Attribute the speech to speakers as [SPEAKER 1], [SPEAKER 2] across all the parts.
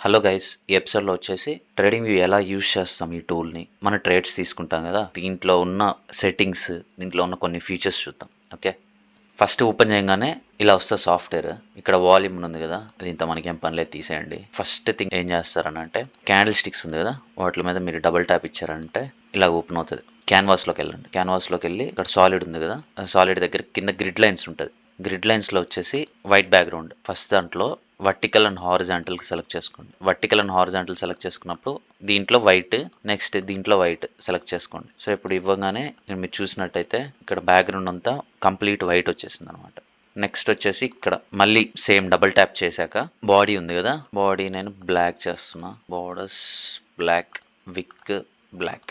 [SPEAKER 1] Hello guys! ఈ ఎపిసోడ్‌లో వచ్చేసి ట్రేడింగ్ వ్యూ ఎలా యూజ్ చేస్తాం ఈ టూల్‌ని. మన ట్రేడ్స్ తీసుకుంటాం గదా! దీంట్లో ఉన్న సెట్టింగ్స్, దీంట్లో ఉన్న కొన్ని ఫీచర్స్ చూద్దాం. ఓకే. ఫస్ట్ ఓపెన్ చేయంగానే ఇలా వస్తది సాఫ్ట్‌వేర్. ఇక్కడ వాల్యూమ్ అని ఉంది గదా! దీంతో మనకేం పని లేదు తీసేయండి. ఫస్ట్ థింగ్ ఏం చేస్తారనంటే క్యాండిల్ స్టిక్స్ ఉంది గదా! వాటి మీద మీరు డబుల్ ట్యాప్ ఇచ్చారంటే ఇలా ఓపెన్ అవుతది. క్యాన్వాస్‌లోకెళ్ళండి. క్యాన్వాస్‌లోకెళ్ళి ఇక్కడ సాలిడ్ ఉంది గదా! సాలిడ్ దగ్గర కింద గ్రిడ్ లైన్స్ ఉంటది. గ్రిడ్ లైన్స్‌లో వచ్చేసి వైట్ బ్యాక్‌గ్రౌండ్. ఫస్ట్ దాంట్లో వర్టికల్ అండ్ హారిజాంటల్‌కి సెలెక్ట్ చేసుకోండి. వర్టికల్ అండ్ హారిజాంటల్ సెలెక్ట్ చేసుకున్నప్పుడు దీంట్లో వైట్, నెక్స్ట్ దీంట్లో వైట్ సెలెక్ట్ చేసుకోండి. సో, ఇప్పుడు ఇవ్వగానే మీరు చూసినట్టయితే ఇక్కడ బ్యాక్‌గ్రౌండ్ అంతా కంప్లీట్ వైట్ వచ్చేసిందనమాట. నెక్స్ట్ వచ్చేసి ఇక్కడ మళ్ళీ సేమ్ డబుల్ ట్యాప్ చేశాక బాడీ ఉంది కదా! బాడీ నేను బ్లాక్ చేస్తున్నా. బోర్డర్స్ బ్లాక్, విక్ బ్లాక్.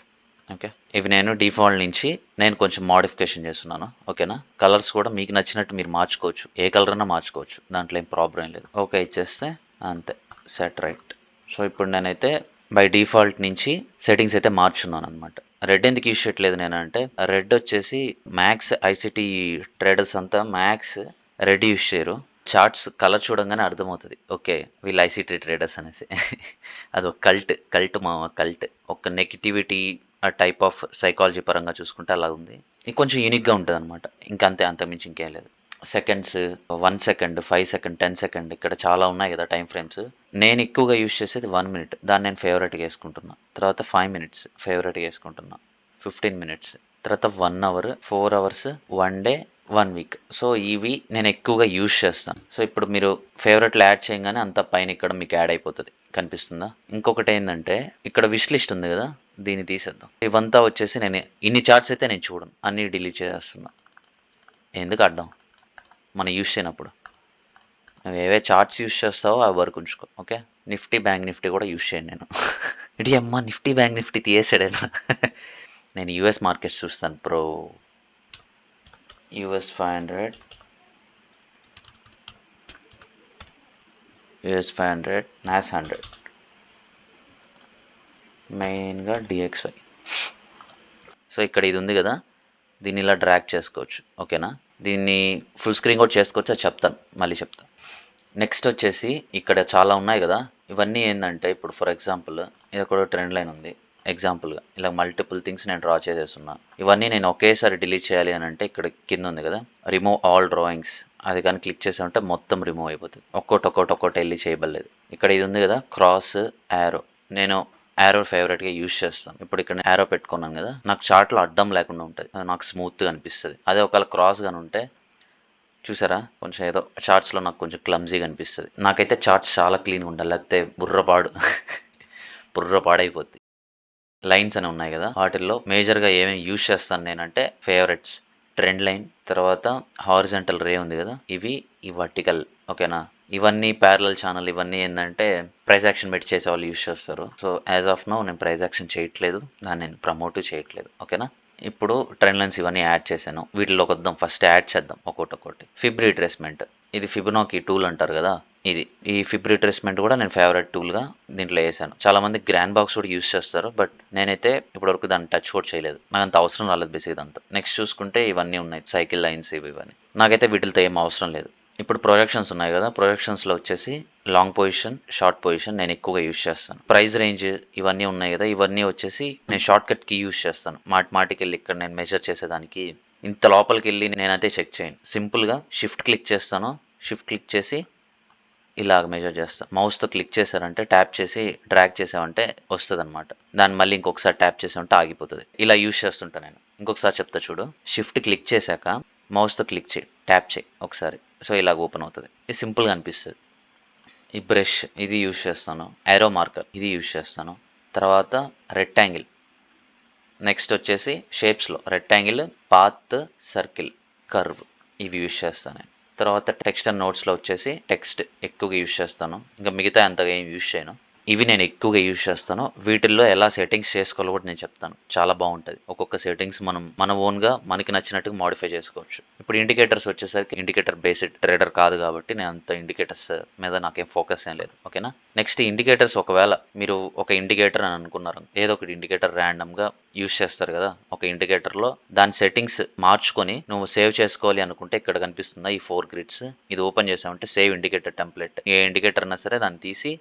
[SPEAKER 1] ఓకే. ఇవి నేను డిఫాల్ట్ నుంచి నేను కొంచెం మోడిఫికేషన్ చేస్తున్నాను. ఓకేనా? కలర్స్ కూడా మీకు నచ్చినట్టు మీరు మార్చుకోవచ్చు. ఏ కలర్ అన్నా మార్చుకోవచ్చు. దాంట్లో ఏం ప్రాబ్లం లేదు. ఓకే ఇచ్చేస్తే అంతే. Set right. సో, ఇప్పుడు నేనైతే బై డిఫాల్ట్ నుంచి సెట్టింగ్స్ అయితే మార్చున్నాను అనమాట. రెడ్ ఎందుకు యూజ్ చేయట్లేదు నేనంటే, రెడ్ వచ్చేసి మ్యాక్స్ ఐసీటీ ట్రేడర్స్ అంతా మ్యాక్స్ రెడ్ యూజ్ చేయరు. చార్ట్స్ కలర్ చూడంగానే అర్థమవుతది. ఓకే. వీళ్ళు ఐసీటీ ట్రేడర్స్ అనేసి. అదొక కల్ట్ మామ కల్ట్. ఒక నెగటివిటీ ఆ టైప్ ఆఫ్ సైకాలజీ పరంగా చూసుకుంటే అలా ఉంది. ఇది కొంచెం యూనిక్‌గా ఉంటదనమాట. ఇంకంతే అంతకుమించి ఇంకేం లేదు. సెకండ్స్, 1 సెకండ్, 5 సెకండ్, 10 సెకండ్ ఇక్కడ చాలా ఉన్నాయి కదా టైమ్ ఫ్రేమ్స్. నేను ఎక్కువగా యూజ్ చేసేది 1 మినిట్. దాన్ని నేను ఫేవరెట్‌గా యేసుకుంటున్నా. తర్వాత 5 మినిట్స్ ఫేవరెట్‌గా యేసుకుంటున్నా. 15 మినిట్స్. తర్వాత 1 hour, 4 hours, 1 day, 1 week. So, ఇవి నేను ఎక్కువగా యూజ్ చేస్తాను. సో, ఇప్పుడు మీరు ఫేవరెట్‌లో యాడ్ చేయంగానే అంతా పైన ఇక్కడ మీకు యాడ్ అయిపోతది. కనిపిస్తుందా? ఇంకొకటేందంటే ఇక్కడ విష్ లిస్ట్ ఉంది గదా! దీన్ని తీసేద్దాం. ఇవంతా వచ్చేసి నేను ఇన్ని చార్ట్స్ అయితే నేను చూడను. అన్నీ డిలీట్ చేసేస్తున్నా. ఎందుకు అడ్డం? మనం యూజ్ చేయనప్పుడు. నువ్వు ఏవే చార్ట్స్ యూజ్ చేస్తావో అవి వరకు ఉంచుకో. ఓకే. నిఫ్టీ, బ్యాంక్ నిఫ్టీ కూడా యూజ్ చేయను నేను. ఇడి అమ్మ నిఫ్టీ, బ్యాంక్ నిఫ్టీ తీయేసాడేనా? నేను యూఎస్ మార్కెట్స్ చూస్తాను బ్రో. యూఎస్ 500, యూఎస్ 500, నాస్ 100, మెయిన్గా డిఎక్స్వై. సో, ఇక్కడ ఇది ఉంది కదా! దీన్ని ఇలా డ్రాగ్ చేసుకోవచ్చు. ఓకేనా? దీన్ని ఫుల్ స్క్రీన్ కూడా చేసుకోవచ్చు. అది చెప్తాను. మళ్ళీ చెప్తా. నెక్స్ట్ వచ్చేసి ఇక్కడ చాలా ఉన్నాయి కదా! ఇవన్నీ ఏందంటే ఇప్పుడు ఫర్ ఎగ్జాంపుల్ ఇదొక ట్రెండ్ లైన్ ఉంది. ఎగ్జాంపుల్‌గా ఇలా మల్టిపుల్ థింగ్స్ నేను డ్రా చేసేస్తున్నా. ఇవన్నీ నేను ఒకేసారి డిలీట్ చేయాలి అనంటే ఇక్కడ కింద ఉంది కదా! రిమూవ్ ఆల్ డ్రాయింగ్స్ అది గాని క్లిక్ చేసామంటే మొత్తం రిమూవ్ అయిపోతది. ఒక్కోటి ఎళ్లి చేయబడలేదు. ఇక్కడ ఇది ఉంది కదా! Cross arrow. నేను యారో ఫేవరెట్‌గా యూజ్ చేస్తాను. ఇప్పుడు ఇక్కడ యారో పెట్టుకున్నాను కదా! నాకు చార్ట్‌లో అడ్డం లేకుండా ఉంటది. నాకు స్మూత్‌గా అనిపిస్తది. అదే ఒకవేళ క్రాస్ గాని ఉంటే చూసారా? కొంచెం ఏదో చార్ట్స్‌లో నాకు కొంచెం క్లమ్జీగా అనిపిస్తది. నాకైతే చార్ట్స్ చాలా క్లీన్‌గా ఉండాలి. లేకపోతే బుర్ర పాడైపోద్ది. లైన్స్ అని ఉన్నాయి గదా! వాటిల్లో మేజర్‌గా ఏమేమి యూజ్ చేస్తాను నేనంటే ఫేవరెట్స్, ట్రెండ్ లైన్, తర్వాత హారిజాంటల్ రే ఉంది గదా! ఇవి, ఈ వర్టికల్ ఓకేనా? ఇవన్నీ ప్యారలల్ ఛానల్ ఇవన్నీ ఏందంటే ప్రైస్ యాక్షన్ పెట్టి చేసేవాళ్ళు యూజ్ చేస్తారు. సో, యాస్ ఆఫ్ నౌ నేను ప్రైస్ యాక్షన్ చేయట్లేదు. దాన్ని నేను ప్రమోట్ చేయట్లేదు. ఓకేనా? ఇప్పుడు ట్రెండ్ లైన్స్ ఇవన్నీ యాడ్ చేశాను. వీటిలోకొద్దాం. ఫస్ట్ యాడ్ చేద్దాం ఒక్కోటి. Feb retracement. ఇది ఫిబొనాకీ టూల్ అంటారు గదా! ఇది. ఈ ఫిబ్ రిట్రేస్‌మెంట్ గూడా నేను ఫేవరెట్ టూల్‌గా దీంట్లో ఏసాను. చాలామంది గ్రాండ్ బాక్స్ కూడా యూజ్ చేస్తారు. బట్ నేనైతే ఇప్పటివరకు దాన్ని టచ్ కూడా చేయలేదు. నాకంత అవసరం రాలేదు బేసిక్‌గా ఇదంతా. నెక్స్ట్ చూసుకుంటే ఇవన్నీ ఉన్నాయి. సైకిల్ లైన్స్ ఇవన్నీ. నాకైతే వీటిలతో ఏం అవసరం లేదు. ఇప్పుడు ప్రొజెక్షన్స్ ఉన్నాయి గదా! ప్రొజెక్షన్స్‌లో వచ్చేసి లాంగ్ పొజిషన్, షార్ట్ పొజిషన్ నేను ఎక్కువగా యూజ్ చేస్తాను. ప్రైస్ రేంజ్ ఇవన్నీ ఉన్నాయి గదా! ఇవన్నీ వచ్చేసి నేను షార్ట్‌కట్ కీ యూజ్ చేస్తాను. మాటికెళ్ళి ఇక్కడ నేను మెజర్ చేసేదానికి ఇంత లోపలికెళ్ళి నేనైతే చెక్ చేయను. సింపుల్‌గా షిఫ్ట్ క్లిక్ చేస్తాను. షిఫ్ట్ క్లిక్ చేసి ఇలాగ మెజర్ చేస్తా. మౌస్‌తో క్లిక్ చేశారంటే ట్యాప్ చేసి డ్రాగ్ చేసామంటే వస్తదనమాట. దాన్ని మళ్ళీ ఇంకొకసారి ట్యాప్ చేసామంటే ఆగిపోతది. ఇలా యూజ్ చేస్తుంటా నేను. ఇంకొకసారి చెప్తా చూడు. షిఫ్ట్ క్లిక్ చేశాక మౌస్‌తో క్లిక్ చెయి. ట్యాప్ చెయి ఒకసారి. సో, ఇలాగ ఓపెన్ అవుతది. ఇది సింపుల్‌గా అనిపిస్తది. ఈ బ్రష్ ఇది యూజ్ చేస్తాను. యారో మార్కర్ ఇది యూజ్ చేస్తాను. తర్వాత రెక్టాంగిల్. నెక్స్ట్ వచ్చేసి షేప్స్‌లో రెక్టాంగిల్, పాత్, సర్కిల్, కర్వ్ ఇవి యూజ్ చేస్తా నేను. తర్వాత టెక్స్ట్ అండ్ నోట్స్‌లో వచ్చేసి టెక్స్ట్ ఎక్కువగా యూజ్ చేస్తాను. ఇంకా మిగతా అంతగా ఏం యూజ్ చేయను. ఇవి నేను ఎక్కువగా యూజ్ చేస్తాను. వీటిల్లో ఎలా సెట్టింగ్స్ చేసుకోవాలో కూడా నేను చెప్తాను. చాలా బావుంటది. ఒక్కొక్క సెట్టింగ్స్ మనం మన ఓన్‌గా మనకి నచ్చినట్టుగా మోడిఫై చేసుకోవచ్చు. ఇప్పుడు ఇండికేటర్స్ వచ్చేసరికి ఇండికేటర్ బేస్డ్ ట్రేడర్ కాదు కాబట్టి నేను అంత ఇండికేటర్స్ మీద నాకేం ఫోకస్ ఏం లేదు. ఓకేనా? నెక్స్ట్ ఇండికేటర్స్ ఒకవేళ మీరు ఒక ఇండికేటర్ అని అనుకున్నారు. ఏదో ఒకటి ఇండికేటర్ ర్యాండమ్‌గా యూజ్ చేస్తారు కదా! ఒక ఇండికేటర్‌లో దాని సెట్టింగ్స్ మార్చుకొని నువ్వు సేవ్ చేసుకోవాలి అనుకుంటే ఇక్కడ కనిపిస్తుందా ఈ 4 గ్రిడ్స్ ఇది ఓపెన్ చేసామంటే సేవ్ ఇండికేటర్ టెంప్లేట్. ఏ ఇండికేటర్ అయినా సరే దాన్ని తీసి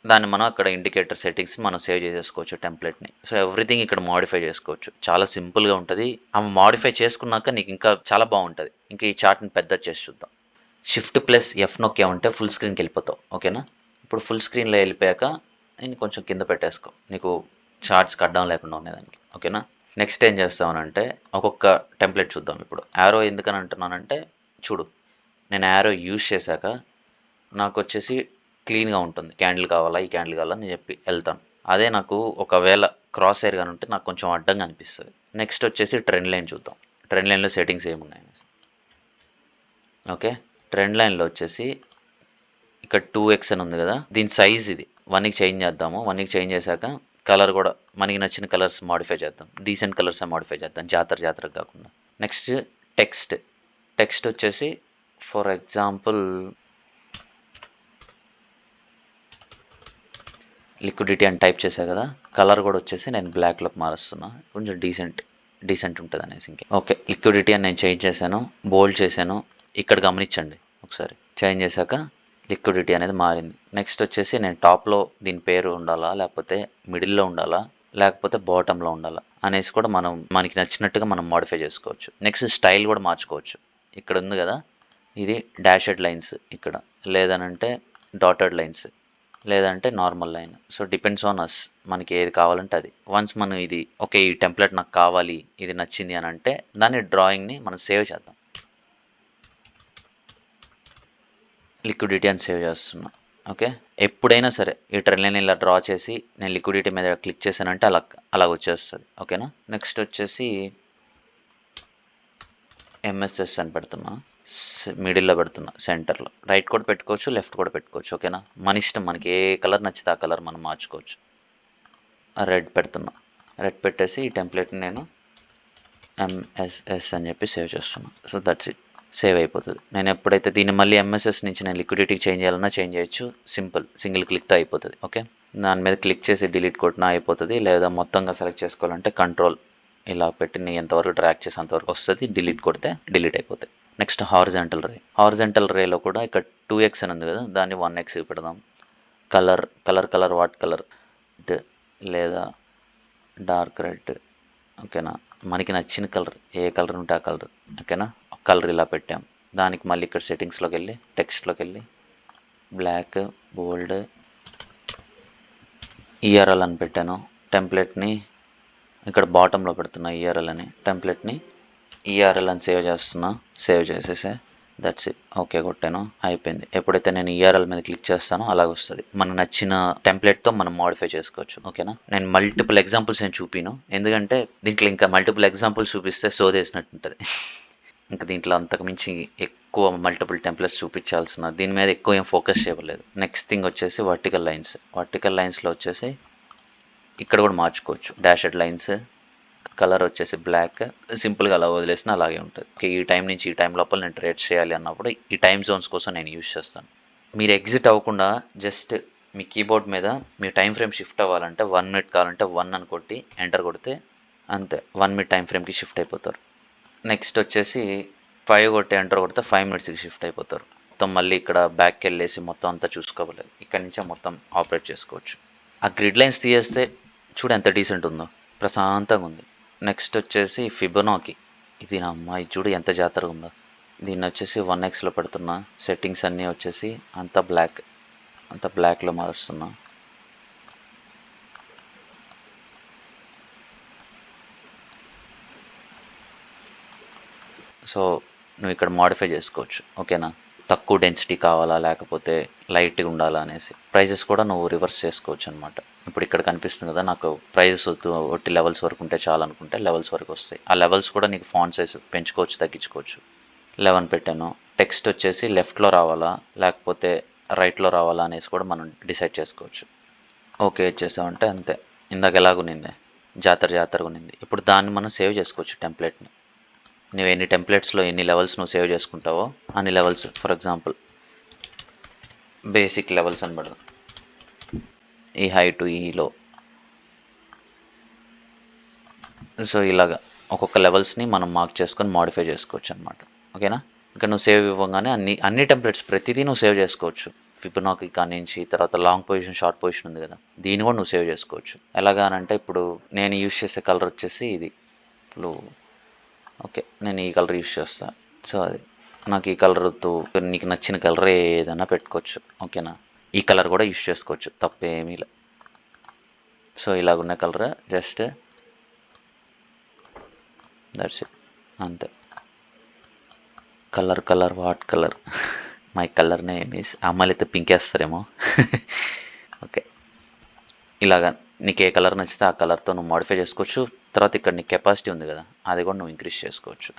[SPEAKER 1] దాన్ని మనం అక్కడ ఇండికేటర్ సెట్టింగ్స్ మనం సేవ్ చేసేసుకోవచ్చు టెంప్లెట్‌ని. సో, ఎవ్రీథింగ్ ఇక్కడ మోడిఫై చేసుకోవచ్చు. చాలా సింపుల్‌గా ఉంటది. అవి మోడిఫై చేసుకున్నాక నీకు ఇంకా చాలా బావుంటది. ఇంకా ఈ చార్ట్‌ని పెద్దది చేసి చూద్దాం. షిఫ్ట్ ప్లస్ ఎఫ్ నొక్కామంటే ఫుల్ స్క్రీన్‌కెళ్ళిపోతావు. ఓకేనా? ఇప్పుడు ఫుల్ స్క్రీన్‌లో ఎళ్ళిపోయాక దీన్ని కొంచెం కింద పెట్టేసుకో. నీకు చార్ట్స్‌కి అడ్డం లేకుండా ఉండేదానికి. ఓకేనా? నెక్స్ట్ ఏం చేస్తామనంటే ఒక్కొక్క టెంప్లెట్ చూద్దాం ఇప్పుడు. యారో ఎందుకని అంటున్నానంటే చూడు. నేను యారో యూజ్ చేశాక నాకొచ్చేసి క్లీన్‌గా ఉంటుంది. క్యాండిల్ కావాలా? ఈ క్యాండిల్ కావాలా? అని చెప్పి ఎళ్తాను. అదే నాకు ఒకవేళ క్రాస్ హెయిర్ గాని ఉంటే నాకు కొంచెం అడ్డంగా అనిపిస్తది. నెక్స్ట్ వచ్చేసి ట్రెండ్ లైన్ చూద్దాం. ట్రెండ్ లైన్‌లో సెట్టింగ్స్ ఏమున్నాయనేసి. ఓకే. ట్రెండ్ లైన్‌లో వచ్చేసి ఇక్కడ 2x అని ఉంది కదా! దీని సైజ్ ఇది. 1కి చేంజ్ చేద్దాము. 1కి చేంజ్ చేశాక కలర్ కూడా మనకి నచ్చిన కలర్స్ మోడిఫై చేద్దాం. డీసెంట్ కలర్సే మోడిఫై చేద్దాం. జాతరకి కాకుండా. Next text. టెక్స్ట్ వచ్చేసి ఫర్ ఎగ్జాంపుల్ లిక్విడిటీ అని టైప్ చేశా కదా! కలర్ కూడా వచ్చేసి నేను బ్లాక్‌లోకి మారుస్తున్నా. కొంచెం డీసెంట్ ఉంటదనేసి ఇంకే. ఓకే. లిక్విడిటీ అని నేను చేంజ్ చేశాను. బోల్డ్ చేశాను. ఇక్కడ గమనించండి ఒకసారి. చేంజ్ చేశాక లిక్విడిటీ అనేది మారింది. నెక్స్ట్ వచ్చేసి నేను టాప్‌లో దీని పేరు ఉండాలా? లేకపోతే మిడిల్‌లో ఉండాలా? లేకపోతే బాటమ్‌లో ఉండాలా? అనేసి కూడా మనకి నచ్చినట్టుగా మనం మోడిఫై చేసుకోవచ్చు. నెక్స్ట్ స్టైల్ కూడా మార్చుకోవచ్చు. ఇక్కడ ఉంది కదా! ఇది డాషెడ్ లైన్స్ ఇక్కడ. లేదనంటే డాటెడ్ లైన్స్. లేదంటే normal line. So, depends on us. మనకి ఏది కావాలంటే అది. వన్స్ మనం ఇది ఓకే. ఈ టెంప్లెట్ నాకు కావాలి. ఇది నచ్చింది అనంటే దాని డ్రాయింగ్‌ని మనం సేవ్ చేద్దాం. లిక్విడిటీ అని సేవ్ చేస్తున్నా. ఓకే. ఎప్పుడైనా సరే ఈ ట్రెండ్ లైన్ ఇలా డ్రా చేసి నేను లిక్విడిటీ మీద క్లిక్ చేశానంటే అలాగొచ్చేస్తది. ఓకేనా? నెక్స్ట్ వచ్చేసి ఎంఎస్ఎస్ అని పెడుతున్నా. మిడిల్‌లో పెడుతున్నా సెంటర్‌లో. రైట్ కూడా పెట్టుకోవచ్చు. లెఫ్ట్ కూడా పెట్టుకోవచ్చు. ఓకేనా? మన ఇష్టం. మనకి ఏ కలర్ నచ్చితే ఆ కలర్ మనం మార్చుకోవచ్చు. రెడ్ పెడుతున్నా. రెడ్ పెట్టేసి ఈ టెంప్లెట్‌ని నేను ఎంఎస్ఎస్ అని చెప్పి సేవ్ చేస్తున్నా. So, that's it. సేవ్ అయిపోతది. నేను ఎప్పుడైతే దీన్ని మళ్ళీ ఎంఎస్ఎస్ నుంచి నేను లిక్విడిటీకి చేంజ్ చేయాలన్నా చేంజ్ చేయొచ్చు. సింగిల్ క్లిక్‌తో అయిపోతది. ఓకే. దాని మీద క్లిక్ చేసి డిలీట్ కొట్టినా అయిపోతది. లేదా మొత్తంగా సెలెక్ట్ చేసుకోవాలంటే కంట్రోల్ ఇలా పెట్టి నేను ఎంతవరకు డ్రాగ్ చేసి అంతవరకు వస్తది. డిలీట్ కొడితే డిలీట్ అయిపోతాయి. నెక్స్ట్ హారిజాంటల్ రే. హారిజాంటల్ రేలో కూడా ఇక్కడ 2x అని ఉంది కదా! దాన్ని 1x పెడదాం. Colour what colour? లేదా డార్క్ రెడ్. ఓకేనా? మనకి నచ్చిన కలర్ ఏ కలర్ ఉంటే ఆ కలర్. ఓకేనా? కలర్ ఇలా పెట్టాం. దానికి మళ్ళీ ఇక్కడ సెట్టింగ్స్‌లోకెళ్ళి టెక్స్ట్‌లోకెళ్ళి బ్లాక్, బోల్డ్, ఈఆర్ఎల్ అని పెట్టాను. టెంప్లెట్‌ని ఇక్కడ బాటమ్‌లో పెడుతున్నా ఈఆర్ఎల్ అని. టెంప్లెట్‌ని ఈఆర్ఎల్ అని సేవ్ చేస్తున్నా. సేవ్ చేసేసా. That's it. ఓకే కొట్టాను. అయిపోయింది. ఎప్పుడైతే నేను ఈఆర్ఎల్ మీద క్లిక్ చేస్తానో అలాగొస్తది. మనకు నచ్చిన టెంప్లెట్‌తో మనం మోడిఫై చేసుకోవచ్చు. ఓకేనా? నేను మల్టిపుల్ ఎగ్జాంపుల్స్ ఏం చూపియను. ఎందుకంటే దీంట్లో ఇంకా మల్టిపుల్ ఎగ్జాంపుల్స్ చూపిస్తే సోదేసినట్టుంటది. ఇంక దీంట్లో అంతకు మించి ఎక్కువ మల్టిపుల్ టెంప్లెట్స్ చూపించాల్సిన దీని మీద ఎక్కువ ఏం ఫోకస్ చేయలేదు. నెక్స్ట్ థింగ్ వచ్చేసి వర్టికల్ లైన్స్. వర్టికల్ లైన్స్‌లో వచ్చేసి ఇక్కడ కూడా మార్చుకోవచ్చు. డాషెడ్ లైన్స్, కలర్ వచ్చేసి బ్లాక్. సింపుల్‌గా అలా వదిలేసినా అలాగే ఉంటది. ఓకే. ఈ టైం నుంచి ఈ టైం లోపల నేను ట్రేడ్స్ చేయాలి అన్నప్పుడు ఈ టైమ్ జోన్స్ కోసం నేను యూజ్ చేస్తాను. మీరు ఎగ్జిట్ అవ్వకుండా జస్ట్ మీ కీబోర్డ్ మీద మీ టైమ్ ఫ్రేమ్ షిఫ్ట్ అవ్వాలంటే 1 మినిట్ కావాలంటే 1 అని కొట్టి ఎంటర్ కొడితే అంతే. 1 మినిట్ టైమ్ ఫ్రేమ్‌కి షిఫ్ట్ అయిపోతారు. నెక్స్ట్ వచ్చేసి 5 కొట్టి ఎంటర్ కొడితే 5 మినిట్స్‌కి షిఫ్ట్ అయిపోతారు. మొత్తం మళ్ళీ ఇక్కడ బ్యాక్‌కెళ్ళేసి మొత్తం అంతా చూసుకోవాలి. ఇక్కడి నుంచే మొత్తం ఆపరేట్ చేసుకోవచ్చు. ఆ గ్రిడ్ లైన్స్ తీసేస్తే చూడు ఎంత డీసెంట్ ఉందో. ప్రశాంతంగా ఉంది. నెక్స్ట్ వచ్చేసి ఫిబొనాకీ. ఇది నమ్మ ఇది చూడు ఎంత జాతరగా ఉందో. దీన్ని వచ్చేసి 1xలో పెడుతున్నా. సెట్టింగ్స్ అన్నీ వచ్చేసి అంతా బ్లాక్‌లో మారుస్తున్నా. సో, నువ్వు ఇక్కడ మోడిఫై చేసుకోవచ్చు. ఓకేనా? తక్కువ డెన్సిటీ కావాలా? లేకపోతే లైట్‌గా ఉండాలా అనేసి. ప్రైజెస్ కూడా నువ్వు రివర్స్ చేసుకోవచ్చు అనమాట. ఇప్పుడు ఇక్కడ కనిపిస్తుంది కదా! నాకు ప్రైజెస్ వద్దు. ఒట్టి లెవెల్స్ వరకు ఉంటే చాలనుకుంటే లెవెల్స్ వరకు వస్తాయి. ఆ లెవెల్స్ కూడా నీకు ఫాంట్ సైజ్ పెంచుకోవచ్చు, తగ్గించుకోవచ్చు. 11 పెట్టాను. టెక్స్ట్ వచ్చేసి లెఫ్ట్‌లో రావాలా? లేకపోతే రైట్‌లో రావాలా? అనేసి కూడా మనం డిసైడ్ చేసుకోవచ్చు. ఓకే ఇచ్చేసామంటే అంతే. ఇందాక ఎలాగునింది? జాతరగా ఉన్నింది. ఇప్పుడు దాన్ని మనం సేవ్ చేసుకోవచ్చు టెంప్లెట్‌ని. నువ్వు ఎన్ని టెంప్లెట్స్‌లో ఎన్ని లెవెల్స్ నువ్వు సేవ్ చేసుకుంటావో అన్ని levels for example basic levels అని పెడదాం. ఈ హై టు ఈ లో. సో, ఇలాగా ఒక్కొక్క లెవెల్స్‌ని మనం మార్క్ చేసుకొని మోడిఫై చేసుకోవచ్చు అనమాట. ఓకేనా? ఇంకా నువ్వు సేవ్ ఇవ్వంగానే అన్ని టెంప్లెట్స్ ప్రతిదీ నువ్వు సేవ్ చేసుకోవచ్చు. ఫిబొనాకీ కానించి తర్వాత లాంగ్ పొజిషన్, షార్ట్ పొజిషన్ ఉంది కదా, దీన్ని కూడా నువ్వు సేవ్ చేసుకోవచ్చు. ఎలాగా అనంటే ఇప్పుడు నేను యూజ్ చేసే కలర్ వచ్చేసి ఇది బ్లూ. ఓకే, నేను ఈ కలర్ యూజ్ చేస్తాను. సో అది నాకు ఈ కలర్ వద్దు, నీకు నచ్చిన కలర్ ఏదైనా పెట్టుకోవచ్చు. ఓకేనా, ఈ కలర్ కూడా యూజ్ చేసుకోవచ్చు, తప్పేమీ లే. సో ఇలాగున్న కలర్ జస్ట్ దట్స్ ఇట్, అంతే. Colour what colour, my colour name is, అమ్మాయిలు అయితే పింక్ వేస్తారేమో. ఓకే, ఇలాగా నీకు ఏ కలర్ నచ్చితే ఆ కలర్తో నువ్వు మోడిఫై చేసుకోవచ్చు. తర్వాత ఇక్కడ నీకు కెపాసిటీ ఉంది కదా, అది కూడా నువ్వు ఇంక్రీజ్ చేసుకోవచ్చు.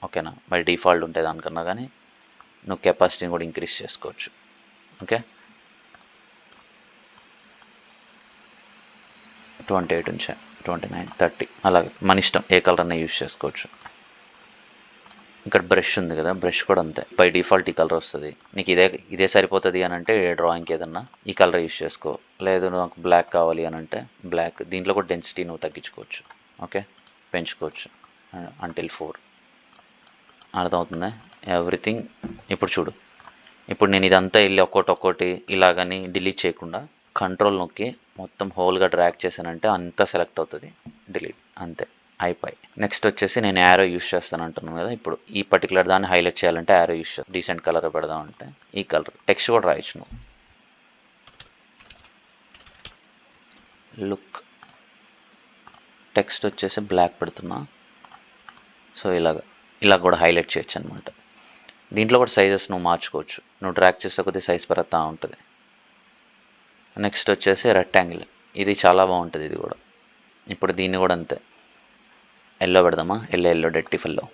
[SPEAKER 1] ఓకేనా, బై డిఫాల్ట్ ఉంటే దానికన్నా కానీ నువ్వు కెపాసిటీని కూడా ఇంక్రీజ్ చేసుకోవచ్చు. ఓకే, 28 ఉంచా, 29, 30 అలాగే మన ఇష్టం, ఏ కలర్ అన్నా యూజ్ చేసుకోవచ్చు. ఇక్కడ బ్రష్ ఉంది కదా, బ్రష్ కూడా అంతే, బై డిఫాల్ట్ ఈ కలర్ వస్తుంది. నీకు ఇదే సరిపోతుంది అని అంటే డ్రాయింగ్కి ఏదన్నా ఈ కలర్ యూజ్ చేసుకో. లేదు నాకు బ్లాక్ కావాలి అని అంటే బ్లాక్. దీంట్లో కూడా డెన్సిటీ నువ్వు తగ్గించుకోవచ్చు. ఓకే, పెంచుకోవచ్చు అంటిల్ 4. అర్థమవుతుందా ఎవ్రీథింగ్? ఇప్పుడు చూడు, ఇప్పుడు నేను ఇదంతా వెళ్ళి ఒక్కోటి ఇలాగని డిలీట్ చేయకుండా కంట్రోల్ నొక్కి మొత్తం హోల్గా డ్రాగ్ చేశానంటే అంతా సెలెక్ట్ అవుతుంది, డిలీట్, అంతే అయిపోయి. నెక్స్ట్ వచ్చేసి నేను యారో యూస్ చేస్తాను అంటున్నాను కదా, ఇప్పుడు ఈ పర్టికులర్ దాన్ని హైలైట్ చేయాలంటే యారో యూస్ చేస్తాను. డీసెంట్ కలర్ పెడదామంటే ఈ కలర్. టెక్స్ట్ కూడా రాయొచ్చు నువ్వు, లుక్ టెక్స్ట్ వచ్చేసి బ్లాక్ పెడుతున్నా. సో ఇలా కూడా హైలైట్ చేయొచ్చు అనమాట. దీంట్లో కూడా సైజెస్ నువ్వు మార్చుకోవచ్చు, నువ్వు డ్రాగ్ చేసే కొద్దీ సైజ్ పెరుగుతూ ఉంటుంది. నెక్స్ట్ వచ్చేసి రెక్టాంగిల్, ఇది చాలా బాగుంటుంది ఇది కూడా. ఇప్పుడు దీన్ని కూడా అంతే, ఎల్లో పెడదామా, ఎల్లో డెట్టిఫ్ ఎల్లో.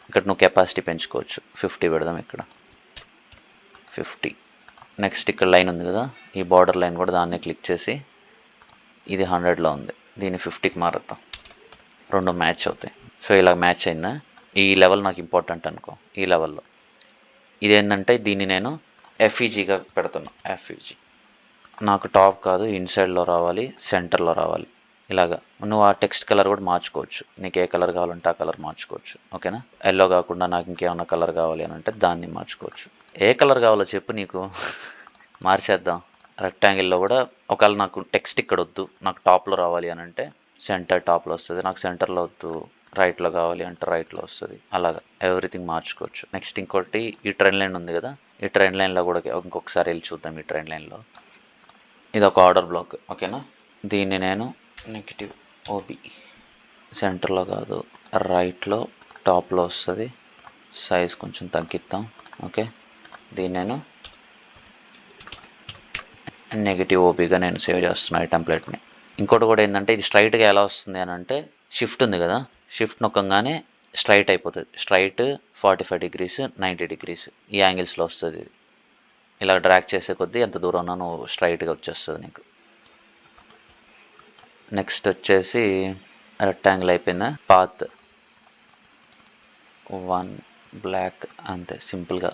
[SPEAKER 1] ఇక్కడ నువ్వు కెపాసిటీ పెంచుకోవచ్చు, 50 పెడదాం ఇక్కడ, 50. నెక్స్ట్ ఇక్కడ లైన్ ఉంది కదా, ఈ బార్డర్ లైన్ కూడా దాన్నే క్లిక్ చేసి ఇది 100లో ఉంది, దీన్ని 50కి మారుతాం, రెండు మ్యాచ్ అవుతాయి. సో ఇలా మ్యాచ్ అయిందా, ఈ లెవెల్ నాకు ఇంపార్టెంట్ అనుకో. ఈ లెవెల్లో ఇదేంటంటే దీన్ని నేను ఎఫ్ఈజీగా పెడుతున్నా. ఎఫ్ఈజీ నాకు టాప్ కాదు, ఇన్సైడ్లో రావాలి, సెంటర్లో రావాలి. ఇలాగా నువ్వు ఆ టెక్స్ట్ కలర్ కూడా మార్చుకోవచ్చు, నీకు ఏ కలర్ కావాలంటే ఆ కలర్ మార్చుకోవచ్చు. ఓకేనా, ఎల్లో కాకుండా నాకు ఇంకేమన్నా కలర్ కావాలి అని అంటే దాన్ని మార్చుకోవచ్చు. ఏ కలర్ కావాలో చెప్పు, నీకు మార్చేద్దాం. రెక్టాంగిల్లో కూడా ఒకవేళ నాకు టెక్స్ట్ ఇక్కడ వద్దు, నాకు టాప్లో రావాలి అని అంటే సెంటర్ టాప్లో వస్తుంది, నాకు సెంటర్లో వద్దు రైట్లో కావాలి అంటే రైట్లో వస్తుంది. అలాగా ఎవ్రీథింగ్ మార్చుకోవచ్చు. నెక్స్ట్ ఇంకోటి, ఈ ట్రెండ్ లైన్ ఉంది కదా, ఈ ట్రెండ్ లైన్లో కూడా ఇంకొకసారి వెళ్ళి చూద్దాం. ఈ ట్రెండ్ లైన్లో ఇది ఒక ఆర్డర్ బ్లాక్. ఓకేనా, దీన్ని నేను నెగిటివ్ ఓబి, సెంటర్లో కాదు రైట్లో టాప్లో వస్తుంది, సైజ్ కొంచెం తగ్గిద్దాం. ఓకే, దీన్ని నేను నెగిటివ్ ఓబీగా నేను సేవ్ చేస్తున్నాను ఈ టెంప్లెట్ని. ఇంకోటి కూడా ఏంటంటే ఇది స్ట్రైట్గా ఎలా వస్తుంది అని అంటే, షిఫ్ట్ ఉంది కదా, షిఫ్ట్ నొక్కగానే స్ట్రైట్ అయిపోతుంది. స్ట్రైట్ 45 degrees, 90 degrees ఈ యాంగిల్స్లో వస్తుంది ఇది. ఇలా డ్రాగ్ చేసే కొద్దీ ఎంత దూరం ఉన్నా నువ్వు స్ట్రైట్గా వచ్చేస్తుంది నీకు. నెక్స్ట్ వచ్చేసి రెక్టాంగిల్ అయిపోయిందా, పాత్ 1 బ్లాక్, అంతే సింపుల్గా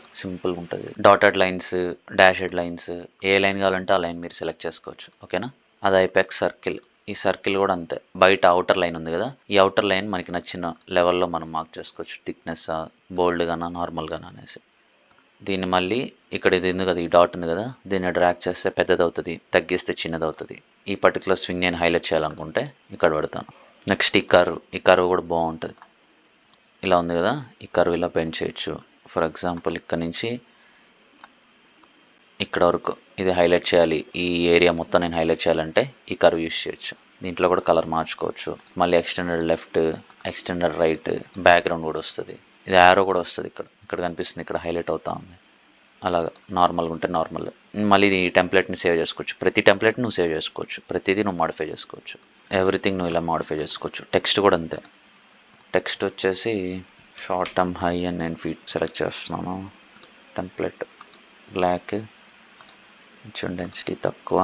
[SPEAKER 1] ఉంటుంది. డాటెడ్ లైన్స్, డాషెడ్ లైన్స్, ఏ లైన్ కావాలంటే ఆ లైన్ మీరు సెలెక్ట్ చేసుకోవచ్చు. ఓకేనా, అది అయిపోయాక సర్కిల్. ఈ సర్కిల్ కూడా అంతే, బయట అవుటర్ లైన్ ఉంది కదా, ఈ అవుటర్ లైన్ మనకి నచ్చిన లెవెల్లో మనం మార్క్ చేసుకోవచ్చు, థిక్నెస్ బోల్డ్గానా నార్మల్గానా అనేసి. దీన్ని మళ్ళీ ఇక్కడ ఇది ఉంది కదా, ఈ డాట్ ఉంది కదా, దీన్ని డ్రాగ్ చేస్తే పెద్దది అవుతుంది, తగ్గిస్తే చిన్నది అవుతుంది. ఈ పర్టికులర్ స్వింగ్ నేను హైలైట్ చేయాలనుకుంటే ఇక్కడ పెడతాను. నెక్స్ట్ ఈ కర్వ్ కూడా బాగుంటుంది. ఇలా ఉంది కదా, ఈ కర్వ్ ఇలా బెండ్ చేయొచ్చు. ఫర్ ఎగ్జాంపుల్ ఇక్కడ నుంచి ఇక్కడ వరకు ఇది హైలైట్ చేయాలి, ఈ ఏరియా మొత్తం నేను హైలైట్ చేయాలంటే ఈ కర్వ్ యూస్ చేయొచ్చు. దీంట్లో కూడా కలర్ మార్చుకోవచ్చు. మళ్ళీ extended left, extended right, background కూడా వస్తుంది. ఇది యారో కూడా వస్తుంది, ఇక్కడ కనిపిస్తుంది, ఇక్కడ హైలైట్ అవుతా ఉంది. అలాగా నార్మల్గా ఉంటే నార్మల్. మళ్ళీ ఈ టెంప్లెట్ని సేవ్ చేసుకోవచ్చు, ప్రతి టెంప్లెట్ నువ్వు సేవ్ చేసుకోవచ్చు, ప్రతిదీ నువ్వు మాడిఫై చేసుకోవచ్చు. ఎవ్రీథింగ్ నువ్వు ఇలా మాడిఫై చేసుకోవచ్చు. టెక్స్ట్ కూడా అంతే, టెక్స్ట్ వచ్చేసి షార్ట్ టర్మ్ హై అని నేను ఫీట్ సెలెక్ట్ చేస్తున్నాను. టెంప్లెట్ బ్లాక్, కొంచెం డెన్సిటీ తక్కువ,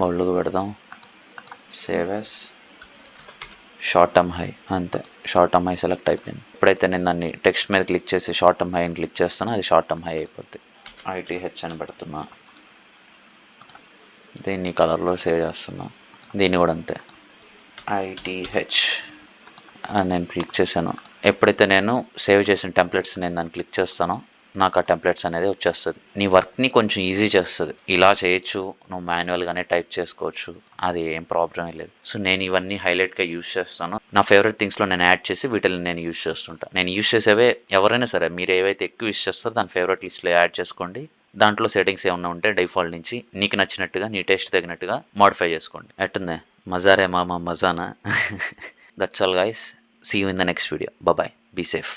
[SPEAKER 1] బౌల్డ్గా పెడదాం. Save as short term high, అంతే. షార్ట్ టర్మ్ హై సెలెక్ట్ అయిపోయింది. ఇప్పుడైతే నేను దాన్ని టెక్స్ట్ మీద క్లిక్ చేసి షార్ట్ టర్మ్ హై అని క్లిక్ చేస్తాను, అది షార్ట్ టర్మ్ హై అయిపోద్ది. ITH అని పెడుతున్నా, దీన్ని కలర్లో సేవ్ చేస్తున్నా. దీన్ని కూడా అంతే, ITH అని నేను క్లిక్ చేశాను. ఎప్పుడైతే నేను సేవ్ చేసిన టెంప్లెట్స్ నేను దాన్ని క్లిక్ చేస్తానో నాకు ఆ టెంప్లెట్స్ అనేది వచ్చేస్తుంది. నీ వర్క్ని కొంచెం ఈజీ చేస్తుంది. ఇలా చేయొచ్చు, నువ్వు మాన్యువల్గానే టైప్ చేసుకోవచ్చు, అది ఏం ప్రాబ్లమే లేదు. సో నేను ఇవన్నీ హైలైట్గా యూజ్ చేస్తాను. నా ఫేవరెట్ థింగ్స్లో నేను యాడ్ చేసి వీటిని నేను యూజ్ చేస్తుంటాను. నేను యూజ్ చేసేవే ఎవరైనా సరే మీరు ఏవైతే ఎక్కువ యూజ్ చేస్తారో దాని ఫేవరెట్ లిస్ట్లో యాడ్ చేసుకోండి. దాంట్లో సెట్టింగ్స్ ఏమన్నా ఉంటే డిఫాల్ట్ నుంచి నీకు నచ్చినట్టుగా నీ టేస్ట్ తగినట్టుగా మోడిఫై చేసుకోండి. ఎట్టుందే మజారే మామా మజానా. That's all guys. See you in the next video. Bye. Be safe.